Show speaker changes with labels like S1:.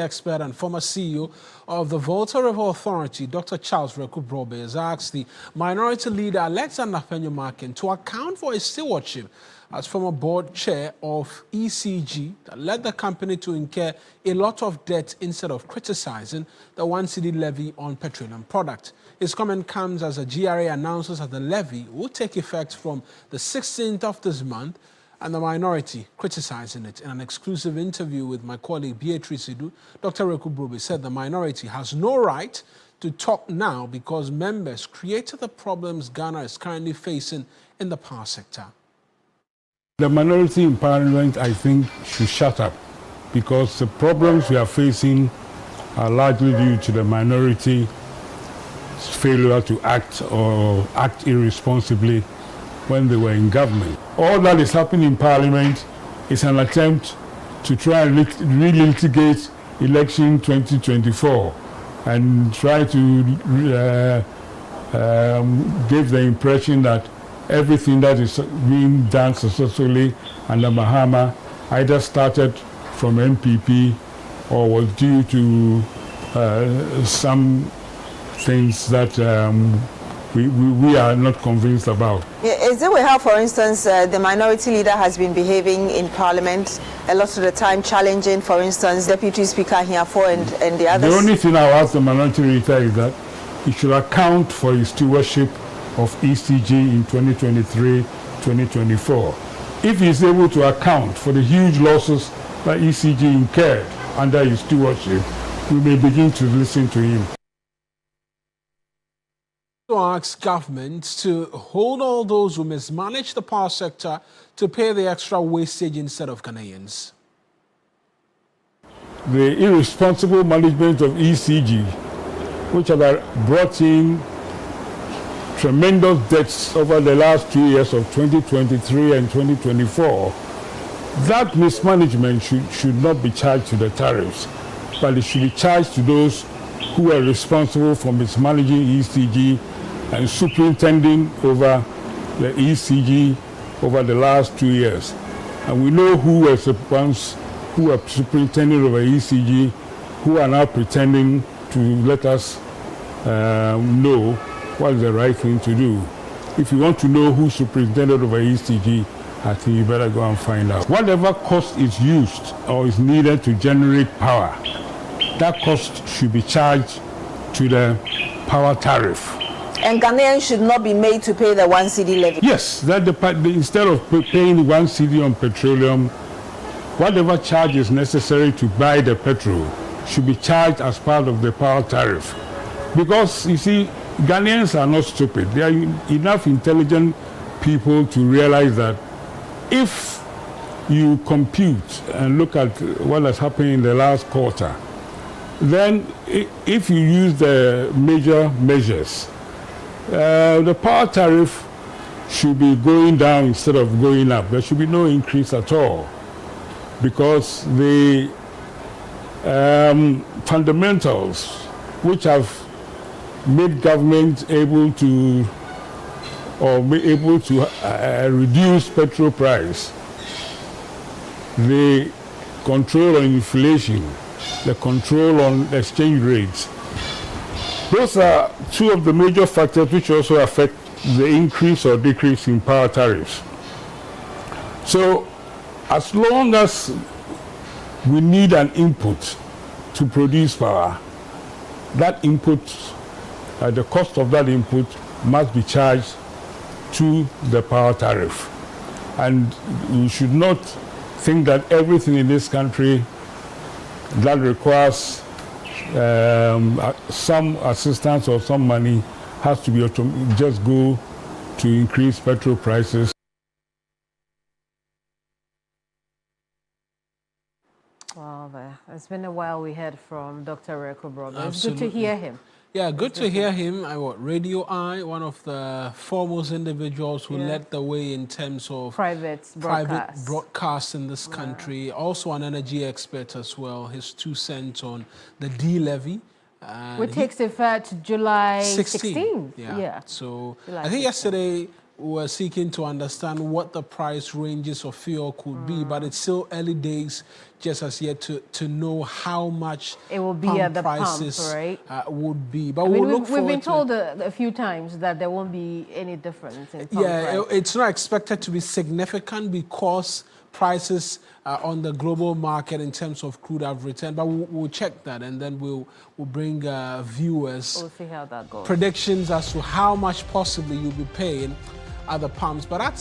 S1: expert and former CEO of the Volta River Authority, Dr. Charles Wereko-Brobbey, has asked the minority leader, Afenyo-Markin, to account for his stewardship as former board chair of ECG that led the company to incur a lot of debt instead of criticizing the 1 cedi levy on petroleum products. His comment comes as a GRA announces that the levy will take effect from the 16th of this month, and the minority criticizing it. In an exclusive interview with my colleague Beatrice Idu, Dr. Wereko-Brobbey said the minority has no right to talk now because members created the problems Ghana is currently facing in the power sector.
S2: The minority in Parliament, I think, should shut up because the problems we are facing are largely due to the minority's failure to act or act irresponsibly when they were in government. All that is happening in Parliament is an attempt to try and relitigate election 2024 and try to give the impression that everything that is being done successfully under Mahama either started from MPP or was due to some things that we are not convinced about.
S3: Is it how, for instance, the minority leader has been behaving in Parliament a lot of the time, challenging, for instance, Deputy Speaker Hiafo and the others?
S2: The only thing I'll ask the minority leader is that he should account for his stewardship of ECG in 2023-2024. If he's able to account for the huge losses that ECG incurred under his stewardship, we may begin to listen to him.
S1: To ask governments to hold all those who mismanage the power sector to pay the extra wastage instead of Ghanaians.
S2: The irresponsible management of ECG, which have brought in tremendous debts over the last 2 years of 2023 and 2024, that mismanagement should not be charged to the tariffs, but it should be charged to those who are responsible for mismanaging ECG and superintending over the ECG over the last 2 years. And we know who were the ones who are superintending over ECG, who are now pretending to let us know what is the right thing to do. If you want to know who superintended over ECG, I think you better go and find out. Whatever cost is used or is needed to generate power, that cost should be charged to the power tariff.
S3: And Ghanaians should not be made to pay the 1 cedi levy?
S2: Yes, that instead of paying 1 cedi on petroleum, whatever charge is necessary to buy the petrol should be charged as part of the power tariff. Because, you see, Ghanaians are not stupid. There are enough intelligent people to realize that if you compute and look at what has happened in the last quarter, then if you use the major measures, the power tariff should be going down instead of going up. There should be no increase at all because the fundamentals which have made government able to reduce petrol price, the control on inflation, the control on exchange rates. Those are two of the major factors which also affect the increase or decrease in power tariffs. So as long as we need an input to produce power, that input, the cost of that input must be charged to the power tariff. And we should not think that everything in this country that requires some assistance or some money has to be just go to increase petrol prices.
S4: Well, it's been a while we heard from Dr. Wereko-Brobbey. It's good to hear him.
S1: Yeah, good to hear him. Radio I, one of the foremost individuals who led the way in terms of
S4: private
S1: broadcast in this country. Also an energy expert as well. His 2 cents on the D levy.
S4: Which takes effect July 16th.
S1: Yeah. So I think yesterday we were seeking to understand what the price ranges of fuel could be, but it's still early days just as yet to know how much
S4: it will be
S1: pump
S4: at the
S1: prices
S4: pump, right?
S1: Would be. But
S4: I mean,
S1: we'll look
S4: we've been
S1: forward to
S4: told a few times that there won't be any difference in pump price.
S1: it's not expected to be significant because prices on the global market in terms of crude have returned. But we'll check that, and then we'll bring viewers
S4: We'll see how that goes.
S1: predictions as to how much possibly you'll be paying at the pumps. But that's